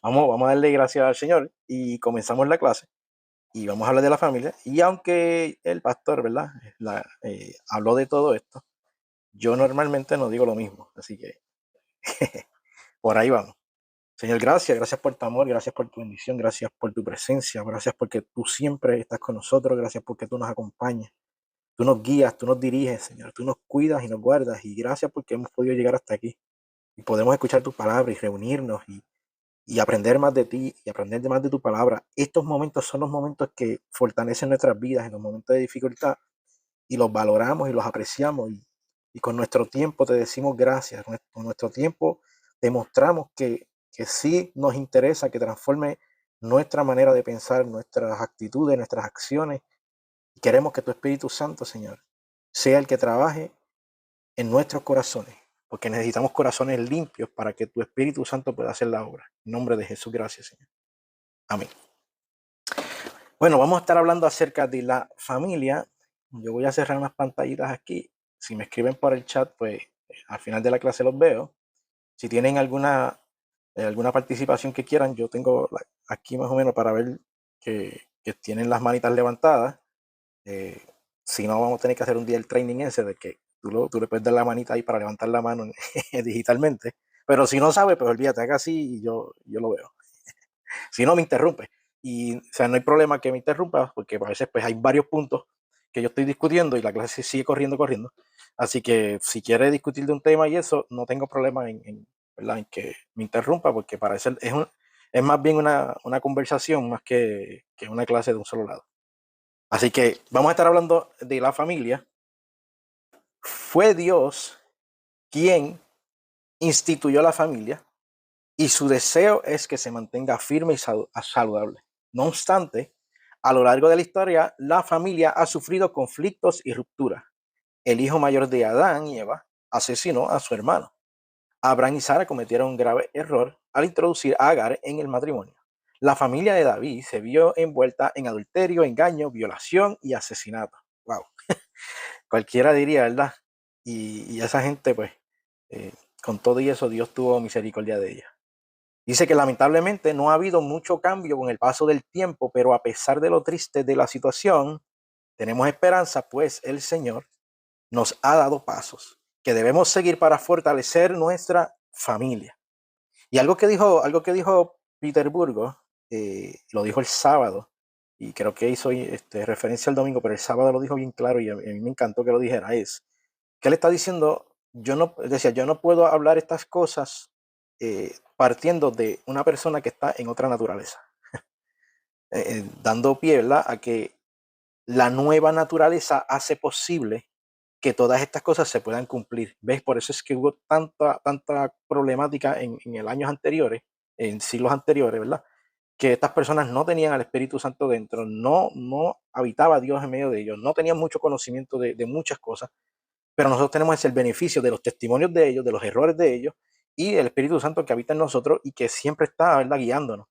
Vamos a darle gracias al Señor y comenzamos la clase y vamos a hablar de la familia. Y aunque el pastor, ¿verdad? Habló de todo esto, yo normalmente no digo lo mismo. Así que por ahí vamos. Señor, gracias por tu amor, gracias por tu bendición, gracias por tu presencia, gracias porque tú siempre estás con nosotros, gracias porque tú nos acompañas, tú nos guías, tú nos diriges, Señor, tú nos cuidas y nos guardas. Y gracias porque hemos podido llegar hasta aquí y podemos escuchar tu palabra y reunirnos y aprender más de ti y aprender más de tu palabra. Estos momentos son los momentos que fortalecen nuestras vidas en los momentos de dificultad y los valoramos y los apreciamos y con nuestro tiempo te decimos gracias. Con nuestro tiempo demostramos que sí nos interesa que transforme nuestra manera de pensar, nuestras actitudes, nuestras acciones. Y queremos que tu Espíritu Santo, Señor, sea el que trabaje en nuestros corazones, porque necesitamos corazones limpios para que tu Espíritu Santo pueda hacer la obra. En nombre de Jesús, gracias, Señor. Amén. Bueno, vamos a estar hablando acerca de la familia. Yo voy a cerrar unas pantallitas aquí. Si me escriben por el chat, pues al final de la clase los veo. Si tienen alguna participación que quieran, yo tengo aquí más o menos para ver que tienen las manitas levantadas. Si no, vamos a tener que hacer un día el training ese de que tú le puedes dar la manita ahí para levantar la mano digitalmente. Pero si no sabe, pues olvídate, haga así y yo lo veo. Si no, me interrumpe. Y, o sea, no hay problema que me interrumpa, porque a veces pues hay varios puntos que yo estoy discutiendo y la clase sigue corriendo. Así que si quiere discutir de un tema y eso, no tengo problema ¿verdad? En que me interrumpa, porque para eso es más bien una conversación más que una clase de un solo lado. Así que vamos a estar hablando de la familia. Fue Dios quien instituyó la familia y su deseo es que se mantenga firme y saludable. No obstante, a lo largo de la historia, la familia ha sufrido conflictos y rupturas. El hijo mayor de Adán y Eva asesinó a su hermano. Abraham y Sara cometieron un grave error al introducir a Agar en el matrimonio. La familia de David se vio envuelta en adulterio, engaño, violación y asesinato. Wow, cualquiera diría, ¿verdad? Y esa gente, pues, eh, con todo y eso, Dios tuvo misericordia de ella. Dice que lamentablemente no ha habido mucho cambio con el paso del tiempo, pero a pesar de lo triste de la situación, tenemos esperanza, pues el Señor nos ha dado pasos que debemos seguir para fortalecer nuestra familia. Y algo que dijo Peter Burgo, lo dijo el sábado, y creo que hizo referencia al domingo, pero el sábado lo dijo bien claro y a mí me encantó que lo dijera, es que él está diciendo, yo no puedo hablar estas cosas partiendo de una persona que está en otra naturaleza, dando pie, ¿verdad?, a que la nueva naturaleza hace posible que todas estas cosas se puedan cumplir. ¿Ves? Por eso es que hubo tanta problemática en años anteriores, en siglos anteriores, ¿verdad? Que estas personas no tenían al Espíritu Santo dentro, no habitaba Dios en medio de ellos, no tenían mucho conocimiento de muchas cosas, pero nosotros tenemos el beneficio de los testimonios de ellos, de los errores de ellos y el Espíritu Santo que habita en nosotros y que siempre está, ¿verdad?, guiándonos.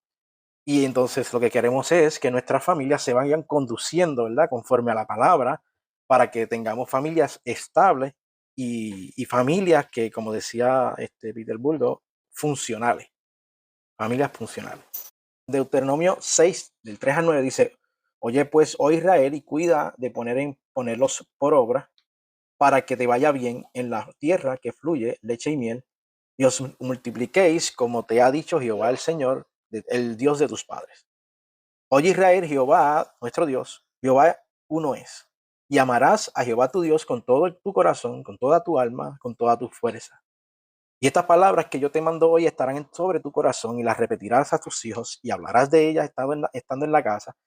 Y entonces lo que queremos es que nuestras familias se vayan conduciendo, ¿verdad?, conforme a la palabra, para que tengamos familias estables y familias que, como decía Peter Buldo, funcionales, familias funcionales. Deuteronomio 6, del 3 al 9 dice, oye pues, oh Israel, y cuida de ponerlos por obra, para que te vaya bien en la tierra que fluye leche y miel, y os multipliquéis como te ha dicho Jehová el Señor, el Dios de tus padres. Oye Israel, Jehová, nuestro Dios, Jehová uno es. Y amarás a Jehová tu Dios con todo tu corazón, con toda tu alma, con toda tu fuerza. Y estas palabras que yo te mando hoy estarán sobre tu corazón y las repetirás a tus hijos y hablarás de ellas estando en la casa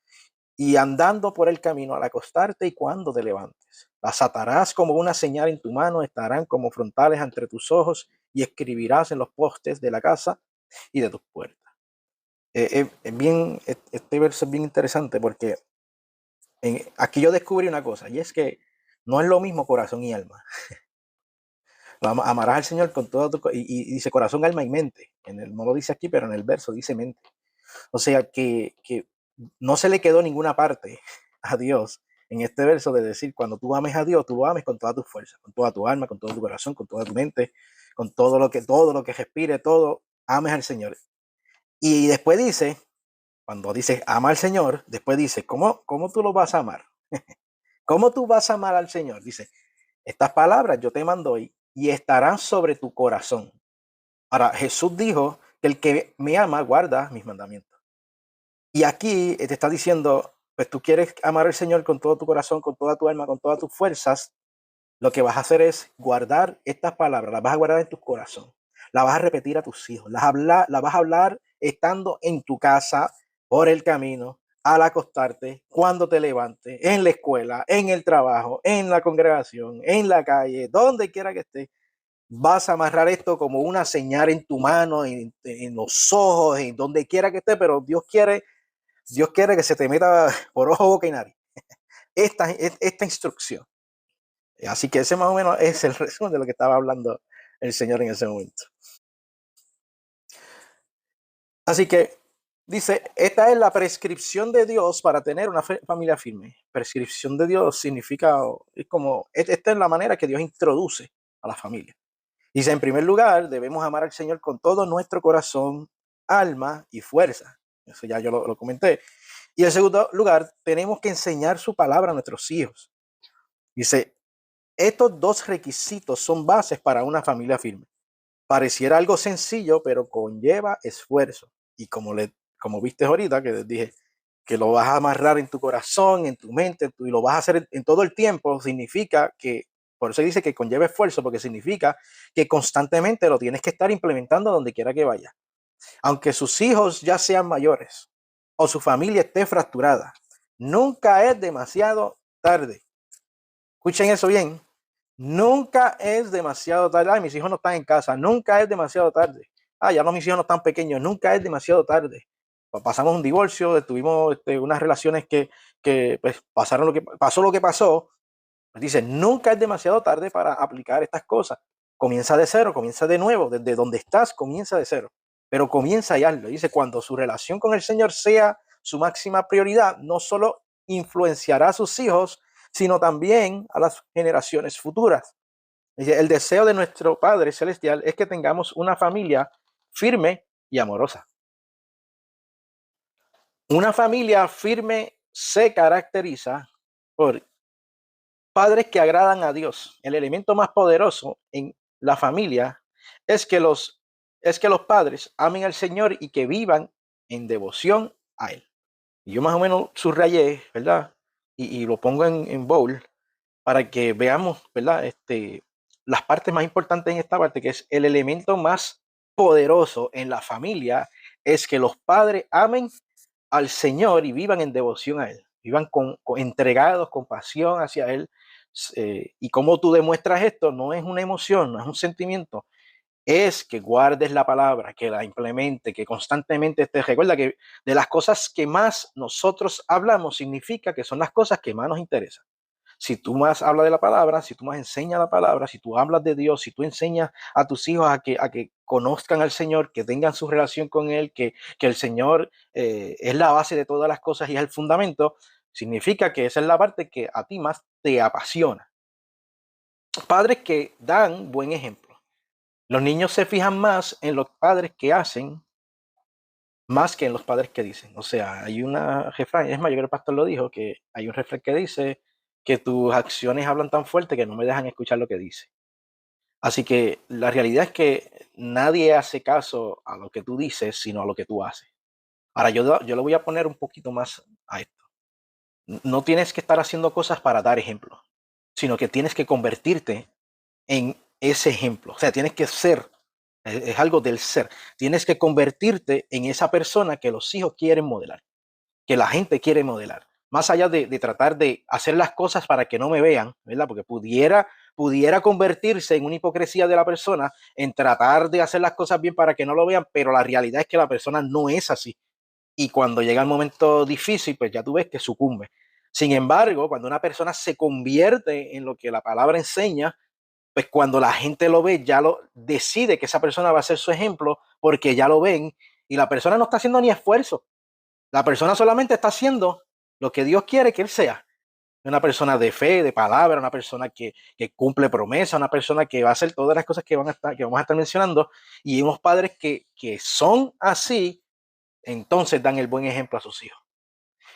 y andando por el camino al acostarte y cuando te levantes. Las atarás como una señal en tu mano, estarán como frontales entre tus ojos y escribirás en los postes de la casa y de tus puertas. Este verso es bien interesante porque aquí yo descubrí una cosa y es que no es lo mismo corazón y alma. Amarás al Señor con todo y dice corazón, alma y mente. No lo dice aquí, pero en el verso dice mente. O sea que no se le quedó ninguna parte a Dios en este verso de decir, cuando tú ames a Dios, tú lo ames con toda tu fuerza, con toda tu alma, con todo tu corazón, con toda tu mente, con todo lo que respire, todo, ames al Señor. Y después dice, cuando dice ama al Señor, después dice, ¿cómo tú lo vas a amar? ¿Cómo tú vas a amar al Señor? Dice, estas palabras yo te mando hoy y estarán sobre tu corazón. Ahora, Jesús dijo que el que me ama guarda mis mandamientos. Y aquí te está diciendo, pues tú quieres amar al Señor con todo tu corazón, con toda tu alma, con todas tus fuerzas. Lo que vas a hacer es guardar estas palabras, las vas a guardar en tu corazón, las vas a repetir a tus hijos, las vas a hablar estando en tu casa, por el camino, al acostarte, cuando te levantes, en la escuela, en el trabajo, en la congregación, en la calle, donde quiera que estés. Vas a amarrar esto como una señal en tu mano, en los ojos, en donde quiera que esté, pero Dios quiere que se te meta por ojo, boca y nariz esta instrucción. Así que ese más o menos es el resumen de lo que estaba hablando el Señor en ese momento. Así que dice, esta es la prescripción de Dios para tener una familia firme. Prescripción de Dios significa, es como, esta es la manera que Dios introduce a la familia. Dice, en primer lugar, debemos amar al Señor con todo nuestro corazón, alma y fuerza. Eso ya yo lo comenté. Y en segundo lugar, tenemos que enseñar su palabra a nuestros hijos. Dice, estos dos requisitos son bases para una familia firme. Pareciera algo sencillo, pero conlleva esfuerzo. Y como viste ahorita, que les dije que lo vas a amarrar en tu corazón, en tu mente, y lo vas a hacer en todo el tiempo, significa que, por eso dice que conlleva esfuerzo, porque significa que constantemente lo tienes que estar implementando donde quiera que vaya. Aunque sus hijos ya sean mayores o su familia esté fracturada, nunca es demasiado tarde. Escuchen eso bien. Nunca es demasiado tarde. Ay, mis hijos no están en casa. Nunca es demasiado tarde. Ya no, mis hijos no están pequeños. Nunca es demasiado tarde. Pasamos un divorcio, tuvimos unas relaciones que pues, pasó lo que pasó. Pues dice, nunca es demasiado tarde para aplicar estas cosas. Comienza de cero, comienza de nuevo. Desde donde estás, comienza de cero. Pero comienza y hazlo. Dice, cuando su relación con el Señor sea su máxima prioridad, no solo influenciará a sus hijos, sino también a las generaciones futuras. El deseo de nuestro Padre Celestial es que tengamos una familia firme y amorosa. Una familia firme se caracteriza por padres que agradan a Dios. El elemento más poderoso en la familia es que los padres amen al Señor y que vivan en devoción a Él. Y yo más o menos subrayé, ¿verdad? Y lo pongo en bold para que veamos, ¿verdad? Las partes más importantes en esta parte, que es el elemento más poderoso en la familia, es que los padres amen al Señor y vivan en devoción a Él, vivan entregados, con pasión hacia Él. Y cómo tú demuestras esto, no es una emoción, no es un sentimiento, es que guardes la palabra, que la implemente, que constantemente te recuerda que de las cosas que más nosotros hablamos significa que son las cosas que más nos interesan. Si tú más hablas de la palabra, si tú más enseñas la palabra, si tú hablas de Dios, si tú enseñas a tus hijos a que conozcan al Señor, que tengan su relación con Él, que el Señor es la base de todas las cosas y es el fundamento, significa que esa es la parte que a ti más te apasiona. Padres que dan buen ejemplo. Los niños se fijan más en los padres que hacen más que en los padres que dicen. O sea, hay una refrán, es más, yo creo que el pastor lo dijo, que hay un refrán que dice que tus acciones hablan tan fuerte que no me dejan escuchar lo que dice. Así que la realidad es que nadie hace caso a lo que tú dices, sino a lo que tú haces. Ahora, yo le voy a poner un poquito más a esto. No tienes que estar haciendo cosas para dar ejemplo, sino que tienes que convertirte en ese ejemplo. O sea, tienes que ser, es algo del ser. Tienes que convertirte en esa persona que los hijos quieren modelar, que la gente quiere modelar. Más allá de tratar de hacer las cosas para que no me vean, ¿verdad? Porque pudiera convertirse en una hipocresía de la persona en tratar de hacer las cosas bien para que no lo vean, pero la realidad es que la persona no es así. Y cuando llega el momento difícil, pues ya tú ves que sucumbe. Sin embargo, cuando una persona se convierte en lo que la palabra enseña, pues cuando la gente lo ve, ya lo decide que esa persona va a ser su ejemplo porque ya lo ven y la persona no está haciendo ni esfuerzo. La persona solamente está haciendo lo que Dios quiere que él sea. Una persona de fe, de palabra, una persona que cumple promesa, una persona que va a hacer todas las cosas que vamos a estar mencionando. Y unos padres que son así, entonces dan el buen ejemplo a sus hijos.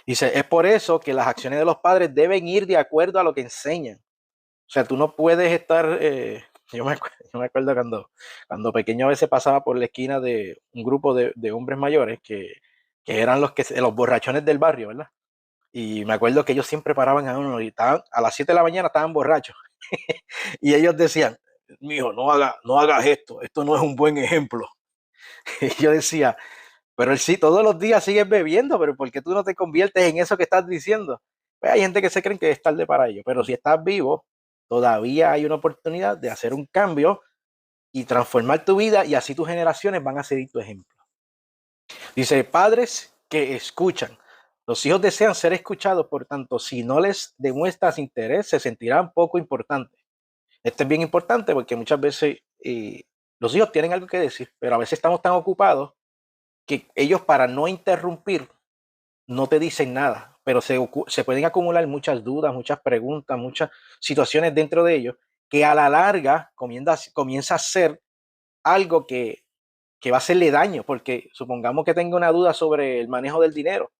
Dice, es por eso que las acciones de los padres deben ir de acuerdo a lo que enseñan. O sea, tú no puedes estar, yo me acuerdo cuando pequeño a veces pasaba por la esquina de un grupo de hombres mayores que eran los borrachones del barrio, ¿verdad? Y me acuerdo que ellos siempre paraban a uno y estaban, a las 7 de la mañana estaban borrachos. Y ellos decían, mijo, no hagas esto no es un buen ejemplo. Y yo decía, pero él sí, todos los días sigues bebiendo, pero ¿por qué tú no te conviertes en eso que estás diciendo? Pues hay gente que se cree que es tarde para ello, pero si estás vivo, todavía hay una oportunidad de hacer un cambio y transformar tu vida y así tus generaciones van a seguir tu ejemplo. Dice, padres que escuchan. Los hijos desean ser escuchados, por tanto, si no les demuestras interés, se sentirán poco importantes. Esto es bien importante porque muchas veces los hijos tienen algo que decir, pero a veces estamos tan ocupados que ellos para no interrumpir no te dicen nada, pero se pueden acumular muchas dudas, muchas preguntas, muchas situaciones dentro de ellos que a la larga comienza a ser algo que va a hacerle daño, porque supongamos que tenga una duda sobre el manejo del dinero,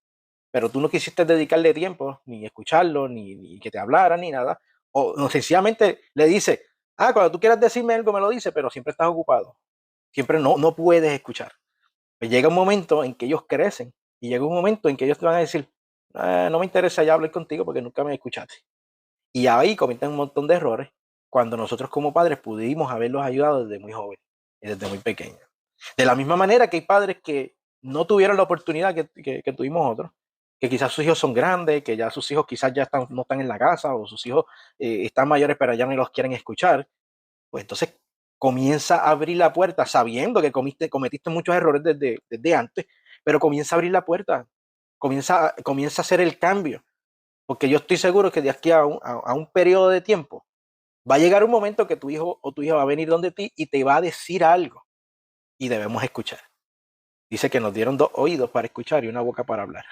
pero tú no quisiste dedicarle tiempo, ni escucharlo, ni que te hablara, ni nada, o no, sencillamente le dice, cuando tú quieras decirme algo me lo dice, pero siempre estás ocupado, siempre no puedes escuchar. Pues llega un momento en que ellos crecen y llega un momento en que ellos te van a decir, no me interesa ya hablar contigo porque nunca me escuchaste. Y ahí cometen un montón de errores cuando nosotros como padres pudimos haberlos ayudado desde muy jóvenes y desde muy pequeños. De la misma manera que hay padres que no tuvieron la oportunidad que tuvimos otros, que quizás sus hijos son grandes, que ya sus hijos quizás ya no están en la casa o sus hijos están mayores pero ya no los quieren escuchar, pues entonces comienza a abrir la puerta sabiendo que cometiste muchos errores desde antes, pero comienza a abrir la puerta, comienza a hacer el cambio, porque yo estoy seguro que de aquí a un periodo de tiempo va a llegar un momento que tu hijo o tu hija va a venir donde ti y te va a decir algo y debemos escuchar. Dice que nos dieron 2 oídos para escuchar y una boca para hablar.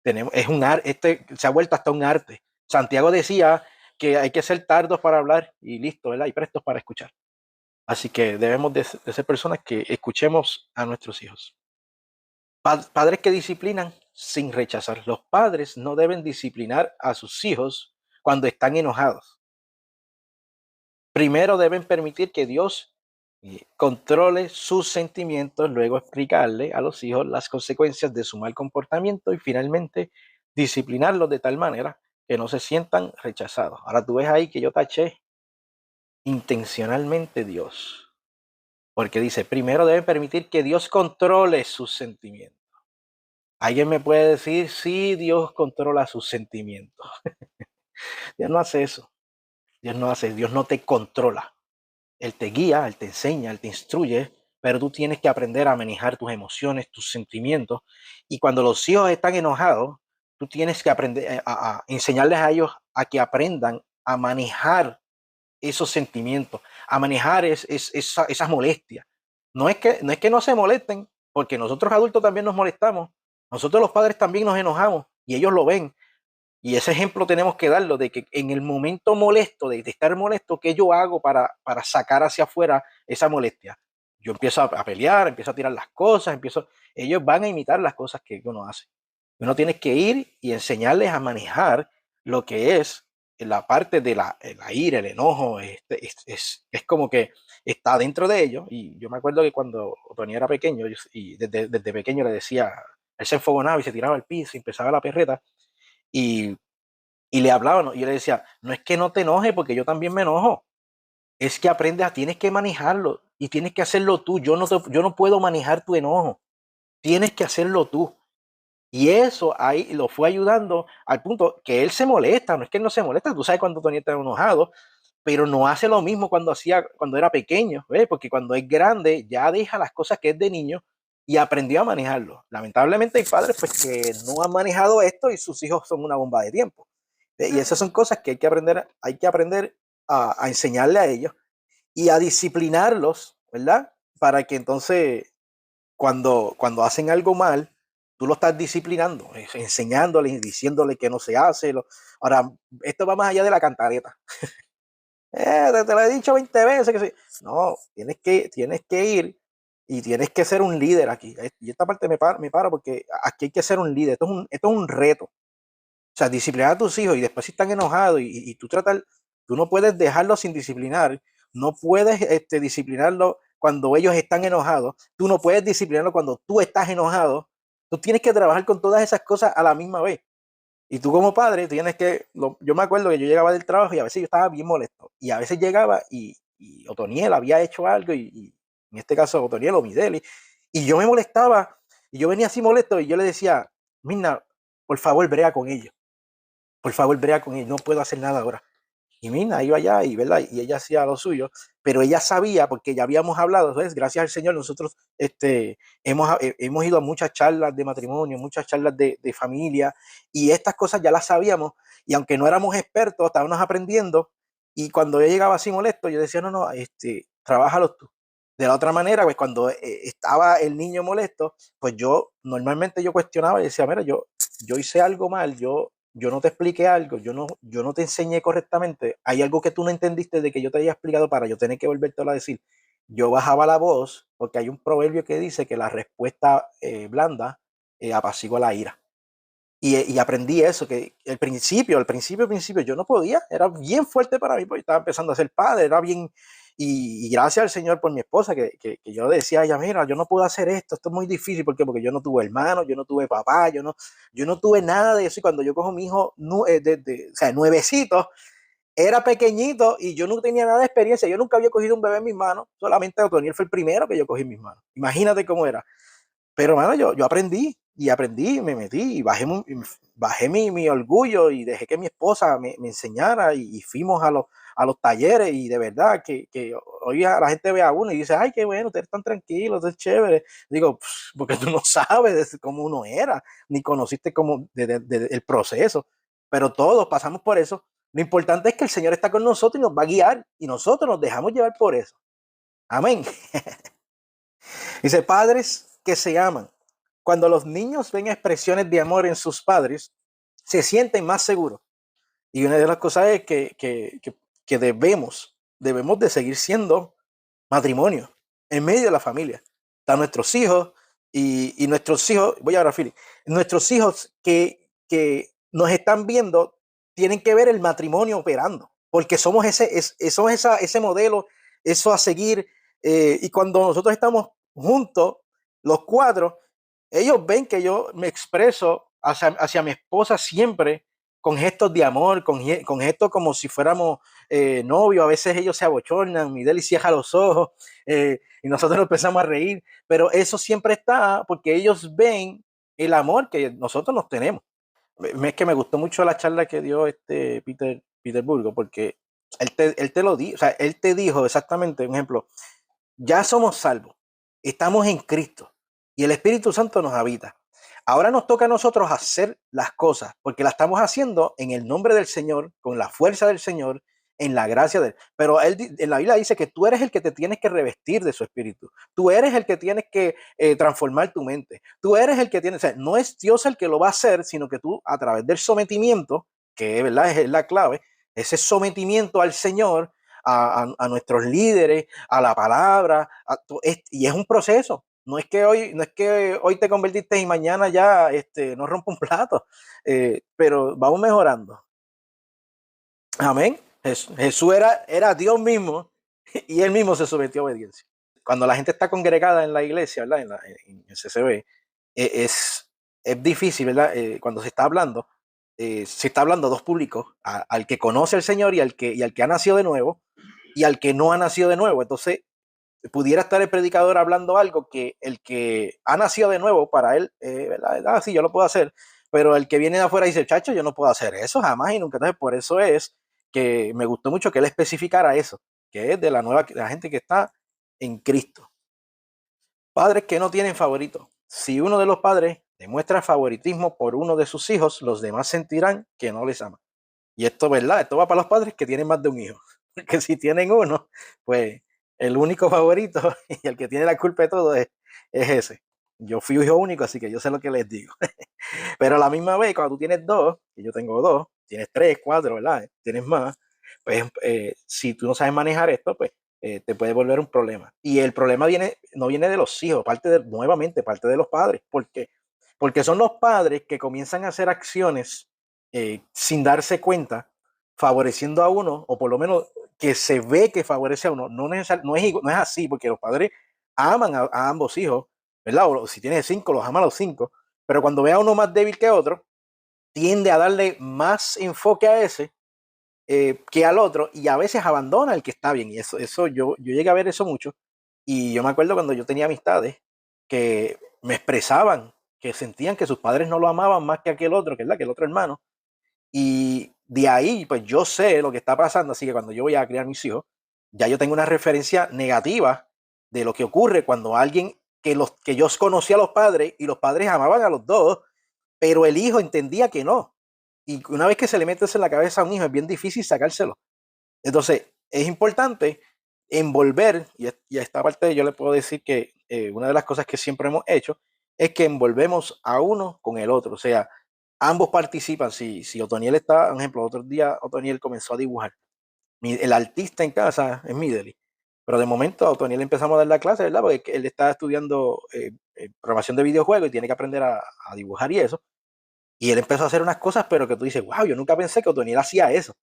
Es un arte, se ha vuelto hasta un arte. Santiago decía que hay que ser tardos para hablar y listo, ¿verdad? Y prestos para escuchar. Así que debemos de ser personas que escuchemos a nuestros hijos. Padres que disciplinan sin rechazar. Los padres no deben disciplinar a sus hijos cuando están enojados. Primero deben permitir que Dios controle sus sentimientos, luego explicarle a los hijos las consecuencias de su mal comportamiento y finalmente disciplinarlos de tal manera que no se sientan rechazados. Ahora tú ves ahí que yo taché intencionalmente Dios. Porque dice, primero deben permitir que Dios controle sus sentimientos. ¿Alguien me puede decir si Dios controla sus sentimientos? Dios no hace eso. Dios no te controla. Él te guía, Él te enseña, Él te instruye, pero tú tienes que aprender a manejar tus emociones, tus sentimientos. Y cuando los hijos están enojados, tú tienes que aprender a enseñarles a ellos a que aprendan a manejar esos sentimientos, a manejar esas molestias. No es que no se molesten, porque nosotros adultos también nos molestamos, nosotros los padres también nos enojamos y ellos lo ven. Y ese ejemplo tenemos que darlo de que en el momento molesto, de estar molesto, ¿qué yo hago para sacar hacia afuera esa molestia? Yo empiezo a pelear, empiezo a tirar las cosas, ellos van a imitar las cosas que uno hace. Uno tiene que ir y enseñarles a manejar lo que es la parte de la ira, el enojo, es como que está dentro de ellos. Y yo me acuerdo que cuando Tony era pequeño, y desde pequeño le decía, él se enfogonaba y se tiraba al piso y empezaba la perreta, y, y le hablaba, ¿no? Y yo le decía, no es que no te enojes, porque yo también me enojo, es que tienes que manejarlo y tienes que hacerlo tú. Yo no puedo manejar tu enojo, tienes que hacerlo tú. Y eso ahí lo fue ayudando al punto que él se molesta, no es que él no se molesta, tú sabes cuando Tony está enojado, pero no hace lo mismo cuando era pequeño, ¿ves? Porque cuando es grande ya deja las cosas que es de niño y aprendió a manejarlo. Lamentablemente hay padres pues que no han manejado esto y sus hijos son una bomba de tiempo. ¿Ves? Y esas son cosas que hay que aprender a enseñarle a ellos y a disciplinarlos, ¿verdad? Para que entonces cuando hacen algo mal, tú lo estás disciplinando, enseñándole, diciéndole que no se hace. Ahora, esto va más allá de la cantaleta. Te lo he dicho 20 veces. No, tienes que ir y tienes que ser un líder aquí. Y esta parte me paro porque aquí hay que ser un líder. Esto es un reto. O sea, disciplinar a tus hijos y después si están enojados y tú no puedes dejarlos sin disciplinar, no puedes disciplinarlo cuando ellos están enojados, tú no puedes disciplinarlo cuando tú estás enojado, tú tienes que trabajar con todas esas cosas a la misma vez. Y tú como padre tienes que, yo me acuerdo que yo llegaba del trabajo y a veces yo estaba bien molesto y a veces llegaba y Otoniel había hecho algo y en este caso Otoniel o Mideli y yo me molestaba y yo venía así molesto y yo le decía, Mirna, por favor brea con ellos, por favor brea con ellos, no puedo hacer nada ahora. Y Mina iba allá y, ¿verdad? Y ella hacía lo suyo, pero ella sabía, porque ya habíamos hablado, entonces, gracias al Señor, nosotros hemos ido a muchas charlas de matrimonio, muchas charlas de familia, y estas cosas ya las sabíamos, y aunque no éramos expertos, estábamos aprendiendo, y cuando yo llegaba así molesto, yo decía, no, no, trabájalo tú. De la otra manera, pues cuando estaba el niño molesto, pues yo normalmente yo cuestionaba y decía, mira, yo hice algo mal, yo no te expliqué algo, yo no te enseñé correctamente, hay algo que tú no entendiste de que yo te haya explicado para yo tener que volverte a decir. Yo bajaba la voz porque hay un proverbio que dice que la respuesta blanda apacigua la ira. Y aprendí eso, que al principio, yo no podía, era bien fuerte para mí, porque estaba empezando a ser padre, era bien, y gracias al Señor por mi esposa, que yo decía a ella, mira, yo no puedo hacer esto es muy difícil, porque yo no tuve hermanos, yo no tuve papá, yo no tuve nada de eso, y cuando yo cojo a mi hijo, o sea, nuevecito, era pequeñito, y yo no tenía nada de experiencia, yo nunca había cogido un bebé en mis manos, solamente Otoniel fue el primero que yo cogí en mis manos, imagínate cómo era. Pero, mano, yo aprendí y aprendí, me metí y bajé mi orgullo y dejé que mi esposa me enseñara y fuimos a los talleres y de verdad que hoy la gente ve a uno y dice, ay, qué bueno, ustedes están tranquilos, es chévere. Digo, porque tú no sabes cómo uno era, ni conociste cómo el proceso, pero todos pasamos por eso. Lo importante es que el Señor está con nosotros y nos va a guiar y nosotros nos dejamos llevar por eso. Amén. Dice, padres que se aman. Cuando los niños ven expresiones de amor en sus padres, se sienten más seguros. Y una de las cosas es que debemos de seguir siendo matrimonio en medio de la familia. Están nuestros hijos y nuestros hijos, voy ahora, Philip, nuestros hijos que nos están viendo tienen que ver el matrimonio operando, porque somos ese modelo, eso a seguir. Y cuando nosotros estamos juntos, los cuatro, ellos ven que yo me expreso hacia mi esposa siempre con gestos de amor, con gestos como si fuéramos novios. A veces ellos se abochornan, Mideli cierra los ojos y nosotros nos empezamos a reír, pero eso siempre está porque ellos ven el amor que nosotros nos tenemos. Es que me gustó mucho la charla que dio Peterburgo, porque él te lo dijo, o sea, él te dijo exactamente, un ejemplo, ya somos salvos, estamos en Cristo y el Espíritu Santo nos habita. Ahora nos toca a nosotros hacer las cosas, porque las estamos haciendo en el nombre del Señor, con la fuerza del Señor, en la gracia de él. Pero él, en la Biblia dice que tú eres el que te tienes que revestir de su espíritu. Tú eres el que tienes que transformar tu mente. Tú eres el que tiene, o sea, no es Dios el que lo va a hacer, sino que tú a través del sometimiento, que ¿verdad? Es la clave, ese sometimiento al Señor, a nuestros líderes, a la palabra, y es un proceso. No es que hoy te convertiste y mañana ya no rompo un plato, pero vamos mejorando. Amén. Jesús era Dios mismo y él mismo se sometió a obediencia. Cuando la gente está congregada en la iglesia, ¿verdad? En el CCB, es difícil, ¿verdad? Cuando se está hablando dos públicos, al que conoce al Señor y al que ha nacido de nuevo y al que no ha nacido de nuevo. Entonces, pudiera estar el predicador hablando algo que el que ha nacido de nuevo para él, ¿verdad? Ah, sí, yo lo puedo hacer, pero el que viene de afuera dice, chacho, yo no puedo hacer eso jamás y nunca. Entonces, por eso es que me gustó mucho que él especificara eso, que es de la gente que está en Cristo. Padres que no tienen favorito. Si uno de los padres demuestra favoritismo por uno de sus hijos, los demás sentirán que no les ama. Y esto, ¿verdad? Esto va para los padres que tienen más de un hijo. Porque si tienen uno, pues el único favorito y el que tiene la culpa de todo es ese. Yo fui hijo único, así que yo sé lo que les digo. Pero a la misma vez, cuando tú tienes dos, y yo tengo dos, tienes tres, cuatro, ¿verdad? Tienes más, pues si tú no sabes manejar esto, pues te puede volver un problema. Y el problema no viene de los hijos, nuevamente, parte de los padres. ¿Por qué? Porque son los padres que comienzan a hacer acciones sin darse cuenta, favoreciendo a uno, o por lo menos que se ve que favorece a uno. No es así, porque los padres aman a ambos hijos, ¿verdad? O si tiene 5, los ama a los 5, pero cuando ve a uno más débil que otro, tiende a darle más enfoque a ese que al otro, y a veces abandona el que está bien. Y eso yo llegué a ver eso mucho. Y yo me acuerdo cuando yo tenía amistades que me expresaban que sentían que sus padres no lo amaban más que aquel otro, que el otro hermano. Y de ahí, pues yo sé lo que está pasando. Así que cuando yo voy a criar mis hijos, ya yo tengo una referencia negativa de lo que ocurre cuando alguien que yo conocía a los padres y los padres amaban a los dos, pero el hijo entendía que no. Y una vez que se le mete eso en la cabeza a un hijo, es bien difícil sacárselo. Entonces, es importante envolver, y a esta parte yo le puedo decir que una de las cosas que siempre hemos hecho es que envolvemos a uno con el otro. O sea, ambos participan. Si Otoniel está, por ejemplo, otro día Otoniel comenzó a dibujar. El artista en casa es Mideli. Pero de momento a Otoniel empezamos a dar la clase, ¿verdad? Porque él está estudiando programación de videojuegos y tiene que aprender a dibujar y eso. Y él empezó a hacer unas cosas, pero que tú dices, wow, yo nunca pensé que Otoniel hacía eso.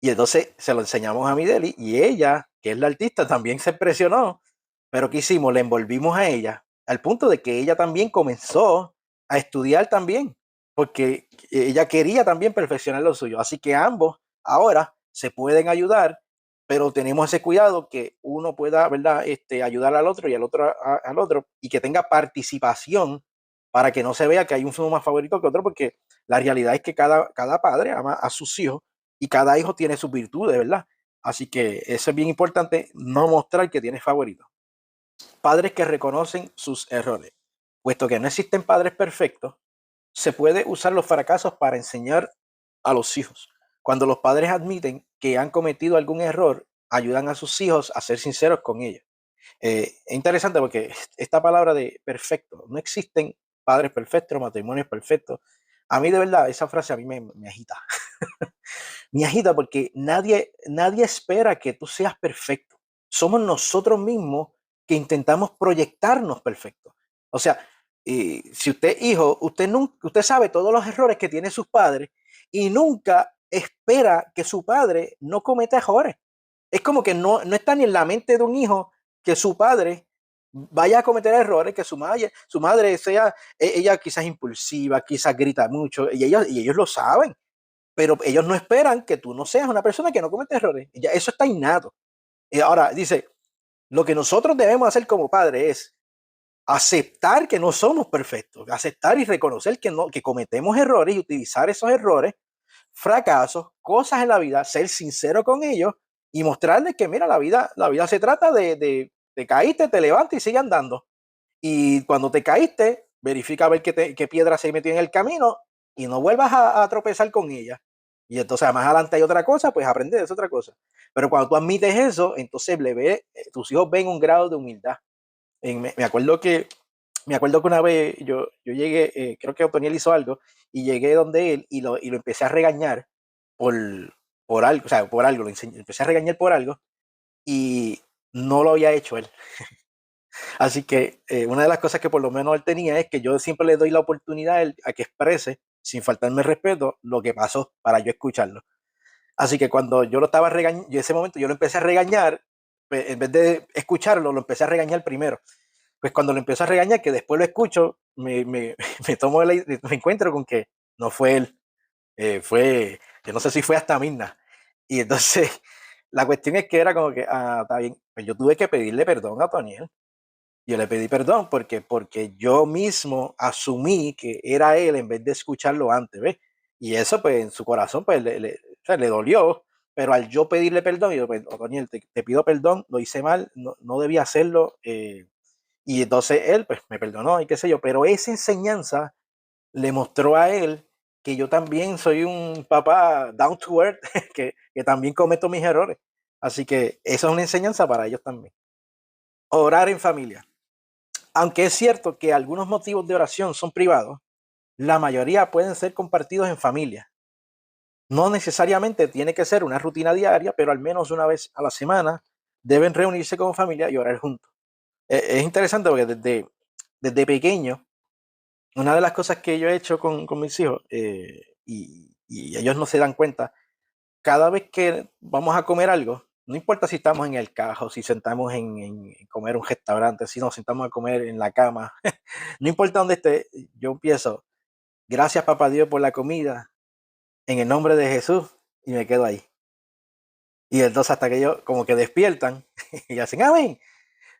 Y entonces se lo enseñamos a Mideli y ella, que es la artista, también se impresionó. Pero ¿qué hicimos? Le envolvimos a ella al punto de que ella también comenzó a estudiar también, porque ella quería también perfeccionar lo suyo. Así que ambos ahora se pueden ayudar, pero tenemos ese cuidado que uno pueda, ¿verdad? Ayudar al otro y al otro al otro, y que tenga participación para que no se vea que hay un uno más favorito que otro, porque la realidad es que cada padre ama a sus hijos y cada hijo tiene sus virtudes, ¿verdad? Así que eso es bien importante, no mostrar que tienes favorito. Padres que reconocen sus errores. Puesto que no existen padres perfectos, se puede usar los fracasos para enseñar a los hijos. Cuando los padres admiten que han cometido algún error, ayudan a sus hijos a ser sinceros con ellos. Es interesante porque esta palabra de perfecto, no existen padres perfectos, matrimonios perfectos. A mí de verdad, esa frase a mí me agita. Me agita porque nadie espera que tú seas perfecto. Somos nosotros mismos que intentamos proyectarnos perfectos. O sea, si usted hijo, usted sabe todos los errores que tiene sus padres y nunca espera que su padre no cometa errores. Es como que no está ni en la mente de un hijo que su padre vaya a cometer errores, que su madre sea, ella quizás impulsiva, quizás grita mucho, y ellos lo saben, pero ellos no esperan que tú no seas una persona que no comete errores. Ya, eso está innato. Y ahora dice, lo que nosotros debemos hacer como padres es aceptar que no somos perfectos, aceptar y reconocer que cometemos errores y utilizar esos errores, fracasos, cosas en la vida, ser sincero con ellos y mostrarles que, mira, la vida se trata de te caíste, te levantas y sigue andando. Y cuando te caíste, verifica a ver qué piedra se metió en el camino y no vuelvas a tropezar con ella. Y entonces más adelante hay otra cosa, pues aprende de esa otra cosa. Pero cuando tú admites eso, entonces tus hijos ven un grado de humildad. Me acuerdo que una vez yo llegué, creo que Otoniel hizo algo, y llegué donde él y lo empecé a regañar por, por algo, o sea, por algo, empecé a regañar por algo y no lo había hecho él. Así que una de las cosas que por lo menos él tenía es que yo siempre le doy la oportunidad a que exprese, sin faltarme el respeto, lo que pasó para yo escucharlo. Así que cuando yo lo estaba regañando, en ese momento yo lo empecé a regañar, pues, en vez de escucharlo, lo empecé a regañar primero. Pues cuando lo empiezo a regañar, que después lo escucho, me encuentro con que no fue él, yo no sé si fue hasta Mirna. Y entonces la cuestión es que era como que, está bien, pues yo tuve que pedirle perdón a Tony. Yo le pedí perdón porque yo mismo asumí que era él en vez de escucharlo antes, ¿ves? Y eso, pues, en su corazón, pues, o sea, le dolió, pero al yo pedirle perdón, yo, pues, Otoniel, te pido perdón, lo hice mal, no debía hacerlo, y entonces él, pues, me perdonó y qué sé yo, pero esa enseñanza le mostró a él que yo también soy un papá down to earth, que también cometo mis errores. Así que eso es una enseñanza para ellos también. Orar en familia. Aunque es cierto que algunos motivos de oración son privados, la mayoría pueden ser compartidos en familia. No necesariamente tiene que ser una rutina diaria, pero al menos una vez a la semana deben reunirse como familia y orar juntos. Es interesante porque desde pequeño, una de las cosas que yo he hecho con mis hijos, y ellos no se dan cuenta, cada vez que vamos a comer algo, no importa si estamos en el carro, si sentamos en comer un restaurante, si nos sentamos a comer en la cama, no importa dónde esté, yo empiezo, gracias papá Dios por la comida, en el nombre de Jesús, y me quedo ahí. Y entonces hasta que ellos como que despiertan y hacen amén.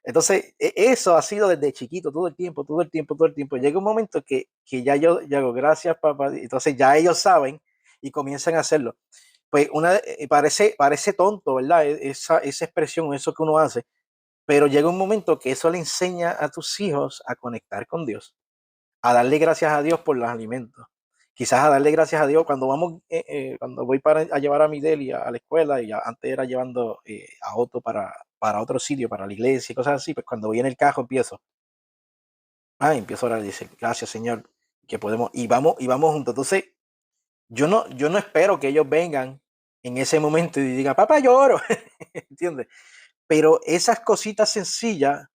Entonces, eso ha sido desde chiquito, todo el tiempo, todo el tiempo, todo el tiempo. Llega un momento que ya hago, gracias papá. Entonces ya ellos saben y comienzan a hacerlo. Pues parece tonto, ¿verdad? Esa expresión, eso que uno hace, pero llega un momento que eso le enseña a tus hijos a conectar con Dios, a darle gracias a Dios por los alimentos. Quizás a darle gracias a Dios cuando cuando voy a llevar a mi Deli a la escuela, y antes era llevando a Otto para otro sitio, para la iglesia y cosas así, pues cuando voy en el carro empiezo a orar y dice, gracias Señor, que podemos, y vamos juntos. Entonces, yo no espero que ellos vengan en ese momento y digan, papá, lloro, ¿entiendes? Pero esas cositas sencillas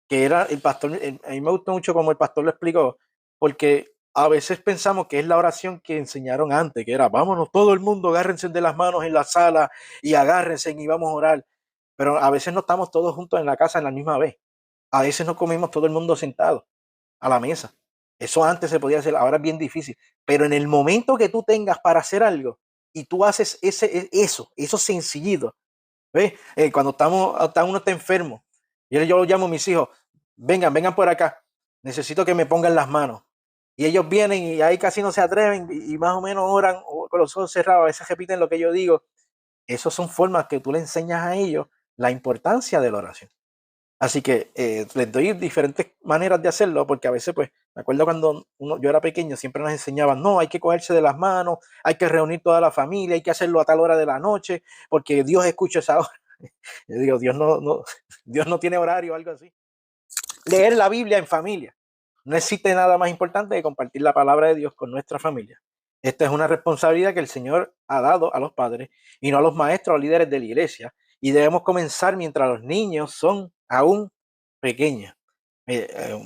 que era el pastor, a mí me gustó mucho como el pastor lo explicó, porque a veces pensamos que es la oración que enseñaron antes, que era, vámonos todo el mundo, agárrense de las manos en la sala y agárrense y vamos a orar. Pero a veces no estamos todos juntos en la casa en la misma vez. A veces no comemos todo el mundo sentado a la mesa. Eso antes se podía hacer, ahora es bien difícil. Pero en el momento que tú tengas para hacer algo y tú haces eso sencillito, ¿ves? Cuando uno está enfermo, yo lo llamo a mis hijos, vengan por acá, necesito que me pongan las manos. Y ellos vienen y ahí casi no se atreven y más o menos oran con los ojos cerrados, a veces repiten lo que yo digo. Esas son formas que tú le enseñas a ellos la importancia de la oración. Así que les doy diferentes maneras de hacerlo, porque a veces, pues, me acuerdo cuando yo era pequeño, siempre nos enseñaban, no, hay que cogerse de las manos, hay que reunir toda la familia, hay que hacerlo a tal hora de la noche, porque Dios escucha esa hora. Yo digo, Dios no tiene horario o algo así. Leer la Biblia en familia. No existe nada más importante que compartir la palabra de Dios con nuestra familia. Esta es una responsabilidad que el Señor ha dado a los padres y no a los maestros o líderes de la iglesia. Y debemos comenzar mientras los niños son aún pequeños.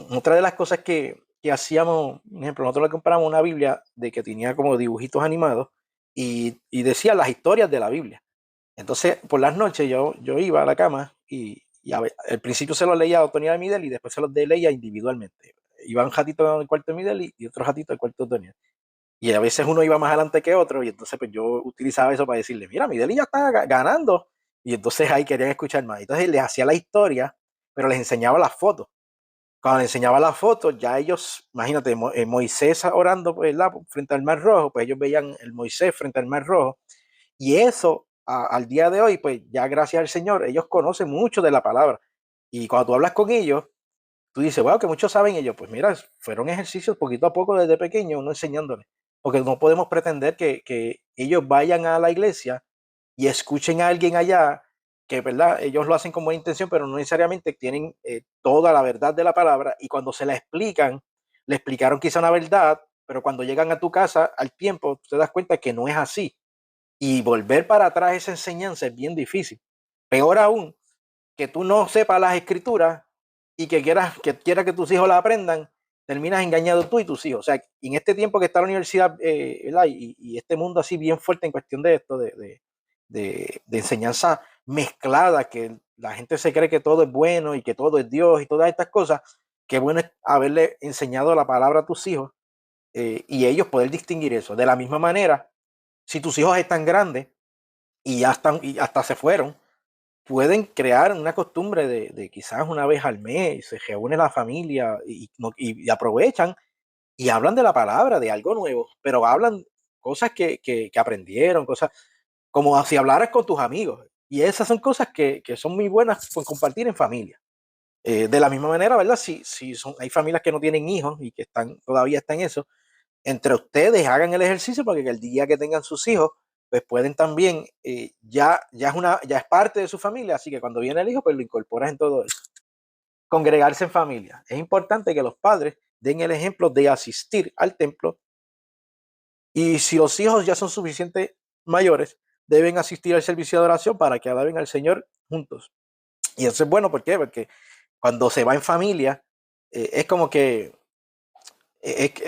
Otra de las cosas que hacíamos, por ejemplo, nosotros le compramos una Biblia de que tenía como dibujitos animados y decía las historias de la Biblia. Entonces, por las noches yo iba a la cama al principio se los leía a Otoniel y Midel y después se los leía individualmente. Iba un ratito en el cuarto de Midel y otro ratito en el cuarto de Otoniel. Y a veces uno iba más adelante que otro y entonces pues yo utilizaba eso para decirle, mira, Midel ya está ganando. Y entonces ahí querían escuchar más. Entonces les hacía la historia, pero les enseñaba las fotos. Cuando les enseñaba las fotos, ya ellos, imagínate, Moisés orando, pues, frente al Mar Rojo, pues ellos veían el Moisés frente al Mar Rojo y eso, al día de hoy, pues ya gracias al Señor, ellos conocen mucho de la palabra. Y cuando tú hablas con ellos, tú dices, wow, que muchos saben ellos. Pues mira, fueron ejercicios poquito a poco desde pequeño, uno enseñándoles. Porque no podemos pretender que ellos vayan a la iglesia y escuchen a alguien allá, que verdad, ellos lo hacen con buena intención, pero no necesariamente tienen toda la verdad de la palabra. Y cuando se la explican, le explicaron quizá una verdad, pero cuando llegan a tu casa al tiempo, te das cuenta que no es así y volver para atrás esa enseñanza es bien difícil. Peor aún, que tú no sepas las escrituras y quiera que tus hijos la aprendan, terminas engañado tú y tus hijos. O sea, en este tiempo que está la universidad y este mundo así bien fuerte en cuestión de esto, de enseñanza mezclada, que la gente se cree que todo es bueno y que todo es Dios y todas estas cosas, qué bueno es haberle enseñado la palabra a tus hijos y ellos poder distinguir eso. De la misma manera, si tus hijos están grandes y hasta se fueron, pueden crear una costumbre de quizás una vez al mes, se reúne la familia y aprovechan y hablan de la palabra, de algo nuevo, pero hablan cosas que aprendieron, cosas como si hablaras con tus amigos. Y esas son cosas que son muy buenas por compartir en familia. De la misma manera, ¿verdad? Si hay familias que no tienen hijos y que todavía están en eso, entre ustedes hagan el ejercicio porque el día que tengan sus hijos, pues pueden también, ya es parte de su familia, así que cuando viene el hijo, pues lo incorporas en todo eso. Congregarse en familia. Es importante que los padres den el ejemplo de asistir al templo y si los hijos ya son suficientes mayores, deben asistir al servicio de oración para que alaben al Señor juntos. Y eso es bueno, ¿por qué? Porque cuando se va en familia, es como que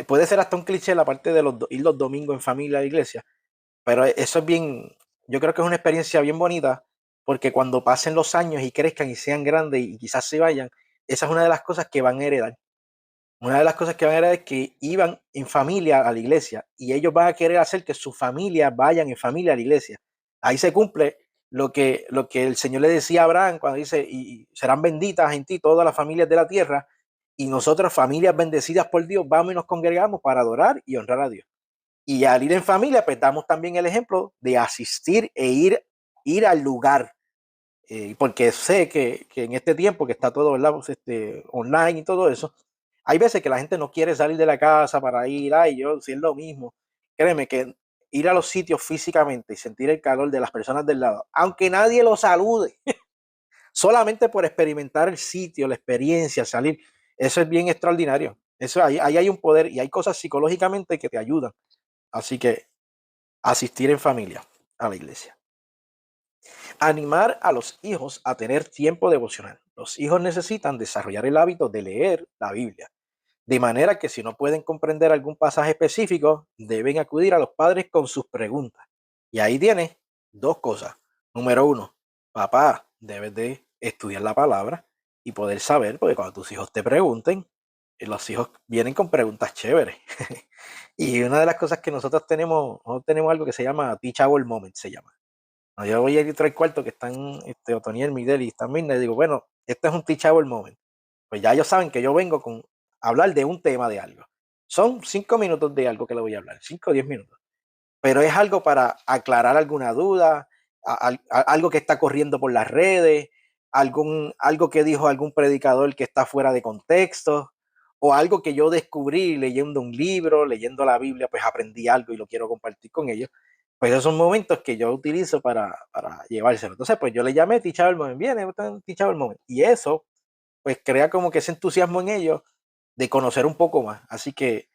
puede ser hasta un cliché la parte de ir los domingos en familia a la iglesia, pero eso es bien, yo creo que es una experiencia bien bonita, porque cuando pasen los años y crezcan y sean grandes y quizás se vayan, esa es una de las cosas que van a heredar. Una de las cosas que van a heredar es que iban en familia a la iglesia y ellos van a querer hacer que sus familias vayan en familia a la iglesia. Ahí se cumple lo que el Señor le decía a Abraham cuando dice, y serán benditas en ti todas las familias de la tierra, y nosotros, familias bendecidas por Dios, vamos y nos congregamos para adorar y honrar a Dios. Y al ir en familia, pues damos también el ejemplo de asistir e ir al lugar, porque sé que en este tiempo que está todo, ¿verdad? Pues, online y todo eso, hay veces que la gente no quiere salir de la casa para ir, ay, yo, si es lo mismo. Créeme que ir a los sitios físicamente y sentir el calor de las personas del lado, aunque nadie lo salude, solamente por experimentar el sitio, la experiencia, salir, eso es bien extraordinario. Eso ahí hay un poder y hay cosas psicológicamente que te ayudan. Así que asistir en familia a la iglesia. Animar a los hijos a tener tiempo devocional. Los hijos necesitan desarrollar el hábito de leer la Biblia, de manera que si no pueden comprender algún pasaje específico, deben acudir a los padres con sus preguntas. Y ahí tienes dos cosas. Número uno, papá, debes de estudiar la palabra y poder saber, porque cuando tus hijos te pregunten, los hijos vienen con preguntas chéveres. Y una de las cosas que nosotros tenemos algo que se llama Teachable Moment, se llama. Cuando yo voy a ir 3 cuartos que están Otoniel, Miguel y están Mirna, y digo, bueno, este es un Teachable Moment. Pues ya ellos saben que yo vengo a hablar de un tema de algo. Son 5 minutos de algo que le voy a hablar, 5 o 10 minutos. Pero es algo para aclarar alguna duda, algo que está corriendo por las redes, algo que dijo algún predicador que está fuera de contexto, o algo que yo descubrí leyendo un libro, leyendo la Biblia, pues aprendí algo y lo quiero compartir con ellos. Pues esos son momentos que yo utilizo para llevárselo. Entonces, pues yo le llamé Teachable Moment, viene, Teachable Moment. Y eso, pues crea como que ese entusiasmo en ellos de conocer un poco más. Así que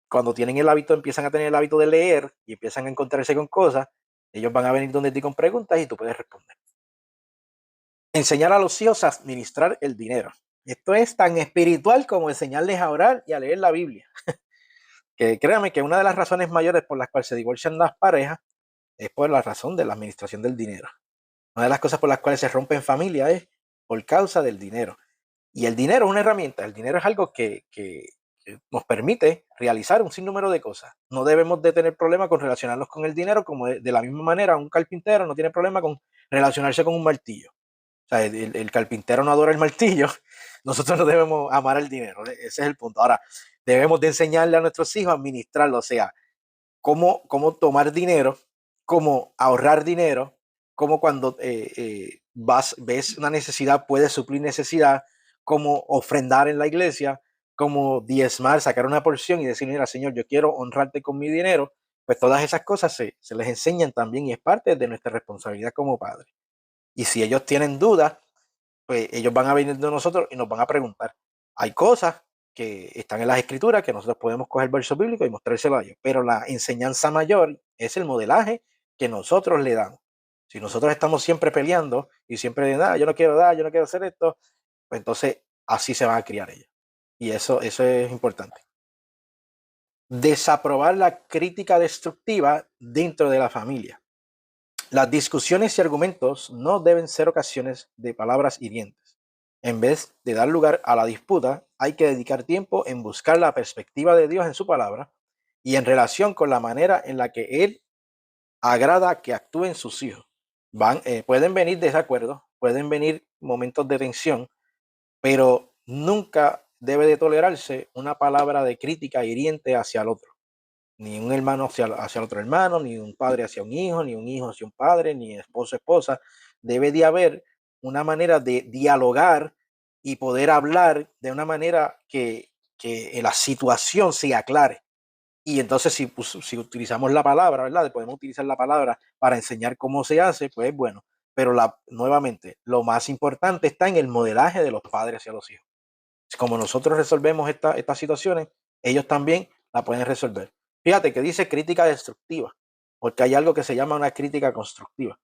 cuando tienen el hábito, empiezan a tener el hábito de leer y empiezan a encontrarse con cosas, ellos van a venir donde ti con preguntas y tú puedes responder. Enseñar a los hijos a administrar el dinero. Esto es tan espiritual como enseñarles a orar y a leer la Biblia. Que créanme que una de las razones mayores por las cuales se divorcian las parejas es por la razón de la administración del dinero. Una de las cosas por las cuales se rompen familias es por causa del dinero. Y el dinero es una herramienta, el dinero es algo que nos permite realizar un sinnúmero de cosas. No debemos de tener problema con relacionarnos con el dinero, como de la misma manera un carpintero no tiene problema con relacionarse con un martillo. O sea, el carpintero no adora el martillo, nosotros no debemos amar el dinero, ese es el punto. Ahora, debemos de enseñarle a nuestros hijos a administrarlo, o sea, cómo tomar dinero, cómo ahorrar dinero, cómo cuando ves una necesidad, puedes suplir necesidad, cómo ofrendar en la iglesia, cómo diezmar, sacar una porción y decir, mira, Señor, yo quiero honrarte con mi dinero. Pues todas esas cosas se les enseñan también y es parte de nuestra responsabilidad como padres. Y si ellos tienen dudas, pues ellos van a venir de nosotros y nos van a preguntar. Hay cosas que están en las escrituras que nosotros podemos coger versos bíblicos y mostrárselo a ellos, pero la enseñanza mayor es el modelaje que nosotros le damos. Si nosotros estamos siempre peleando y siempre de nada, yo no quiero dar, yo no quiero hacer esto, pues entonces así se van a criar ellos. Y eso es importante. Desaprobar la crítica destructiva dentro de la familia. Las discusiones y argumentos no deben ser ocasiones de palabras hirientes. En vez de dar lugar a la disputa, hay que dedicar tiempo en buscar la perspectiva de Dios en su palabra y en relación con la manera en la que Él agrada que actúen sus hijos. Pueden venir desacuerdos, pueden venir momentos de tensión, pero nunca debe de tolerarse una palabra de crítica hiriente hacia el otro. Ni un hermano hacia el otro hermano, ni un padre hacia un hijo, ni un hijo hacia un padre, ni esposo esposa. Debe de haber una manera de dialogar y poder hablar de una manera que la situación se aclare. Y entonces si utilizamos la palabra, ¿verdad? Podemos utilizar la palabra para enseñar cómo se hace, pues bueno. Pero nuevamente, lo más importante está en el modelaje de los padres hacia los hijos. Como nosotros resolvemos estas situaciones, ellos también la pueden resolver. Fíjate que dice crítica destructiva, porque hay algo que se llama una crítica constructiva.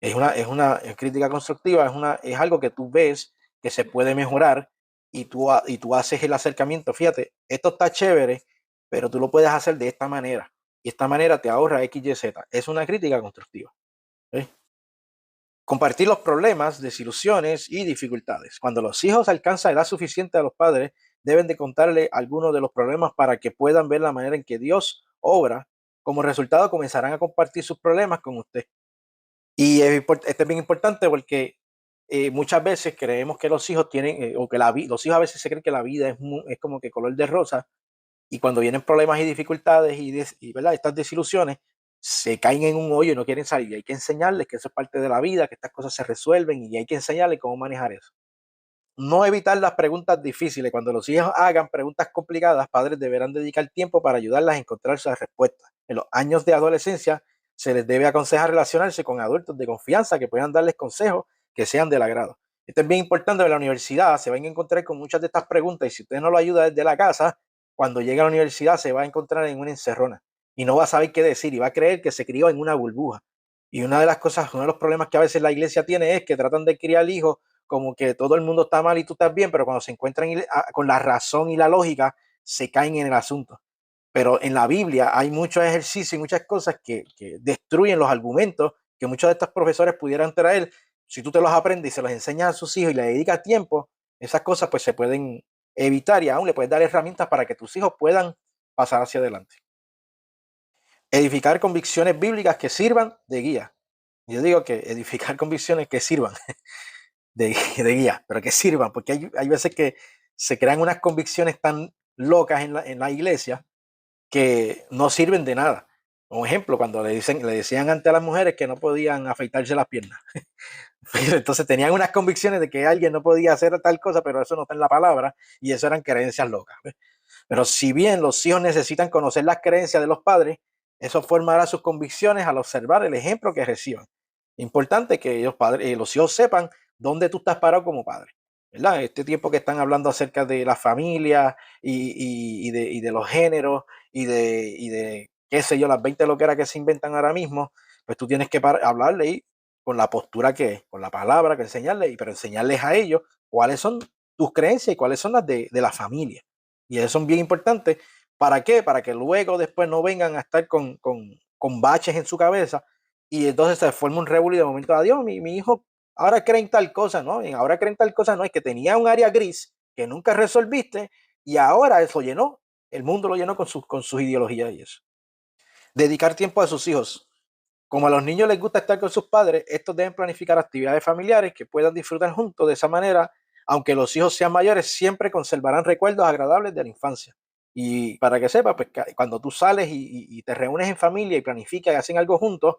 Es crítica constructiva, es algo que tú ves que se puede mejorar y tú haces el acercamiento. Fíjate, esto está chévere, pero tú lo puedes hacer de esta manera. Y esta manera te ahorra X, Y, Z. Es una crítica constructiva. ¿Eh? Compartir los problemas, desilusiones y dificultades. Cuando los hijos alcanzan edad suficiente a los padres, deben de contarle algunos de los problemas para que puedan ver la manera en que Dios obra. Como resultado, comenzarán a compartir sus problemas con usted. Y esto es bien importante porque muchas veces creemos que los hijos tienen, o que los hijos a veces se creen que la vida es como que color de rosa, y cuando vienen problemas y dificultades ¿verdad? Estas desilusiones, se caen en un hoyo y no quieren salir. Y hay que enseñarles que eso es parte de la vida, que estas cosas se resuelven y hay que enseñarles cómo manejar eso. No evitar las preguntas difíciles. Cuando los hijos hagan preguntas complicadas, padres deberán dedicar tiempo para ayudarlas a encontrar sus respuestas. En los años de adolescencia se les debe aconsejar relacionarse con adultos de confianza que puedan darles consejos que sean del agrado. Esto es bien importante. En la universidad se van a encontrar con muchas de estas preguntas y si usted no lo ayuda desde la casa, cuando llegue a la universidad se va a encontrar en una encerrona y no va a saber qué decir y va a creer que se crió en una burbuja. Y una de las cosas, uno de los problemas que a veces la iglesia tiene es que tratan de criar hijos como que todo el mundo está mal y tú estás bien, pero cuando se encuentran con la razón y la lógica, se caen en el asunto. Pero en la Biblia hay muchos ejercicios y muchas cosas que destruyen los argumentos que muchos de estos profesores pudieran traer. Si tú te los aprendes y se los enseñas a sus hijos y le dedicas tiempo, esas cosas pues se pueden evitar y aún le puedes dar herramientas para que tus hijos puedan pasar hacia adelante. Edificar convicciones bíblicas que sirvan de guía. Yo digo que edificar convicciones que sirvan de guía, pero que sirvan, porque hay veces que se crean unas convicciones tan locas en la iglesia que no sirven de nada. Un ejemplo, cuando le decían antes a las mujeres que no podían afeitarse las piernas. Entonces tenían unas convicciones de que alguien no podía hacer tal cosa, pero eso no está en la palabra, y eso eran creencias locas. ¿Ves? Pero si bien los hijos necesitan conocer las creencias de los padres, eso formará sus convicciones al observar el ejemplo que reciban. Importante que los hijos sepan dónde tú estás parado como padre. ¿Verdad? Este tiempo que están hablando acerca de la familia y de los géneros y de, qué sé yo, las 20 loqueras que se inventan ahora mismo, pues tú tienes que hablarle y con la postura que es, con la palabra que enseñarle, pero enseñarles a ellos cuáles son tus creencias y cuáles son las de la familia. Y eso son bien importantes. ¿Para qué? Para que luego después no vengan a estar con baches en su cabeza y entonces se forma un revuelo y de momento, adiós, mi hijo ahora creen tal cosa, ¿no? Y ahora creen tal cosa, no, es que tenía un área gris que nunca resolviste y ahora eso llenó, el mundo lo llenó con sus ideologías y eso. Dedicar tiempo a sus hijos. Como a los niños les gusta estar con sus padres, estos deben planificar actividades familiares que puedan disfrutar juntos. De esa manera, aunque los hijos sean mayores, siempre conservarán recuerdos agradables de la infancia. Y para que sepas, pues cuando tú sales y te reúnes en familia y planificas y hacen algo juntos,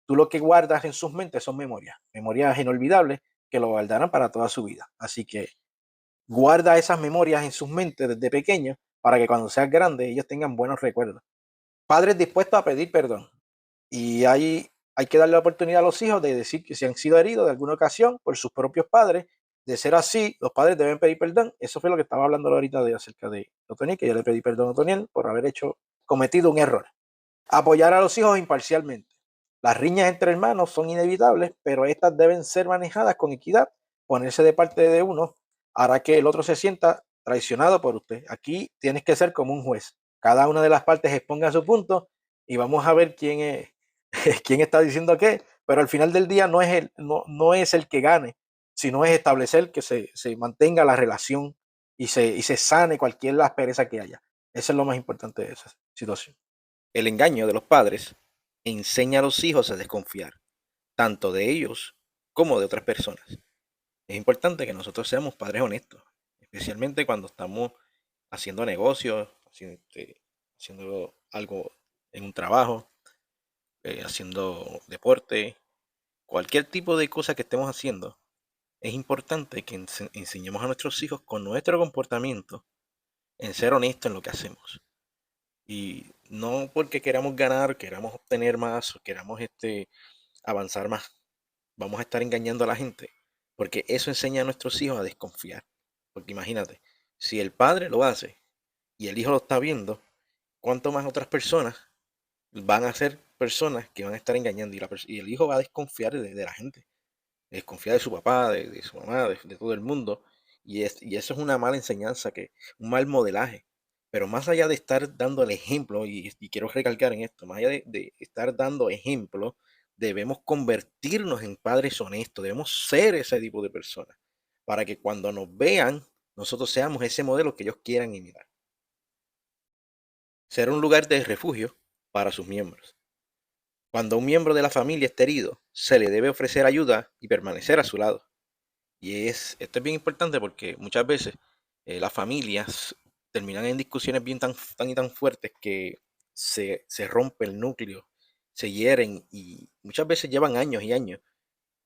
tú lo que guardas en sus mentes son memorias, memorias inolvidables que lo guardarán para toda su vida. Así que guarda esas memorias en sus mentes desde pequeños para que cuando seas grande ellos tengan buenos recuerdos. Padres dispuestos a pedir perdón. Y hay que darle la oportunidad a los hijos de decir que si han sido heridos de alguna ocasión por sus propios padres. De ser así, los padres deben pedir perdón. Eso fue lo que estaba hablando ahorita acerca de Otoniel, que yo le pedí perdón a Otoniel por haber cometido un error. Apoyar a los hijos imparcialmente. Las riñas entre hermanos son inevitables, pero estas deben ser manejadas con equidad. Ponerse de parte de uno hará que el otro se sienta traicionado por usted. Aquí tienes que ser como un juez. Cada una de las partes exponga su punto y vamos a ver quién está diciendo qué, pero al final del día no es el que gane, sino es establecer que se mantenga la relación y se sane cualquier aspereza que haya. Eso es lo más importante de esa situación. El engaño de los padres enseña a los hijos a desconfiar, tanto de ellos como de otras personas. Es importante que nosotros seamos padres honestos, especialmente cuando estamos haciendo negocios, haciendo algo en un trabajo, haciendo deporte, cualquier tipo de cosa que estemos haciendo. Es importante que enseñemos a nuestros hijos con nuestro comportamiento en ser honestos en lo que hacemos. Y no porque queramos ganar, queramos obtener más o queramos avanzar más, vamos a estar engañando a la gente, porque eso enseña a nuestros hijos a desconfiar. Porque imagínate, si el padre lo hace y el hijo lo está viendo, ¿cuánto más otras personas van a hacer personas que van a estar engañando y el hijo va a desconfiar de la gente, desconfía de su papá, de su mamá, de todo el mundo. Y eso es una mala enseñanza, un mal modelaje. Pero más allá de estar dando el ejemplo, y quiero recalcar en esto, más allá de estar dando ejemplo, debemos convertirnos en padres honestos, debemos ser ese tipo de personas, para que cuando nos vean, nosotros seamos ese modelo que ellos quieran imitar. Ser un lugar de refugio para sus miembros. Cuando un miembro de la familia está herido, se le debe ofrecer ayuda y permanecer a su lado. Esto es bien importante porque muchas veces las familias terminan en discusiones bien tan y tan fuertes que se rompe el núcleo, se hieren y muchas veces llevan años y años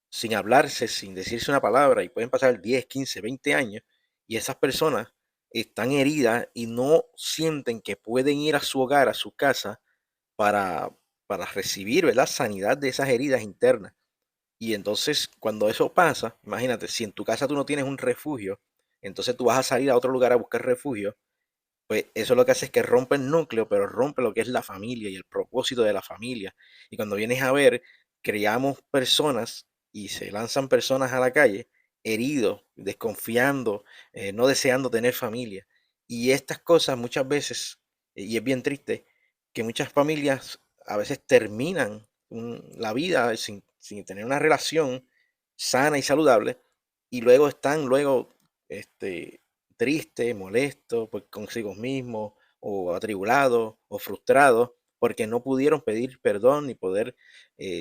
sin hablarse, sin decirse una palabra y pueden pasar 10, 15, 20 años y esas personas están heridas y no sienten que pueden ir a su hogar, a su casa para, para recibir, ¿verdad?, sanidad de esas heridas internas. Y entonces, cuando eso pasa, imagínate, si en tu casa tú no tienes un refugio, entonces tú vas a salir a otro lugar a buscar refugio, pues eso lo que hace es que rompe el núcleo, pero rompe lo que es la familia y el propósito de la familia. Y cuando vienes a ver, creamos personas y se lanzan personas a la calle heridos, desconfiando, no deseando tener familia. Y estas cosas muchas veces, y es bien triste, que muchas familias a veces terminan la vida sin tener una relación sana y saludable, y luego están este, triste, molesto pues, consigo mismo, o atribulado, o frustrado, porque no pudieron pedir perdón ni poder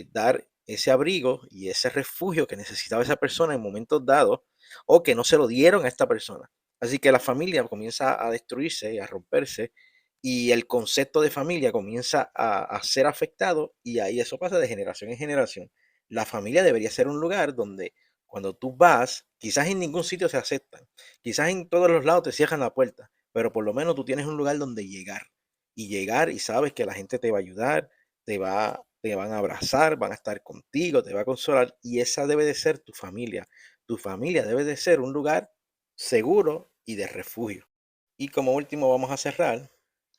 dar ese abrigo y ese refugio que necesitaba esa persona en momentos dados, o que no se lo dieron a esta persona. Así que la familia comienza a destruirse y a romperse, y el concepto de familia comienza a ser afectado, y ahí eso pasa de generación en generación. La familia debería ser un lugar donde cuando tú vas, quizás en ningún sitio se aceptan, quizás en todos los lados te cierran la puerta, pero por lo menos tú tienes un lugar donde llegar y sabes que la gente te va a ayudar, te van a abrazar, van a estar contigo, te va a consolar, y esa debe de ser tu familia. Tu familia debe de ser un lugar seguro y de refugio. Y como último vamos a cerrar,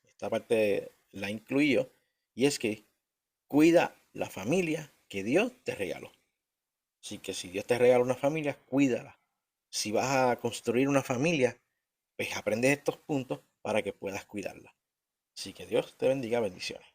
esta parte la incluí yo, y es que cuida la familia que Dios te regaló. Así que si Dios te regala una familia, cuídala. Si vas a construir una familia, pues aprende estos puntos para que puedas cuidarla. Así que Dios te bendiga, bendiciones.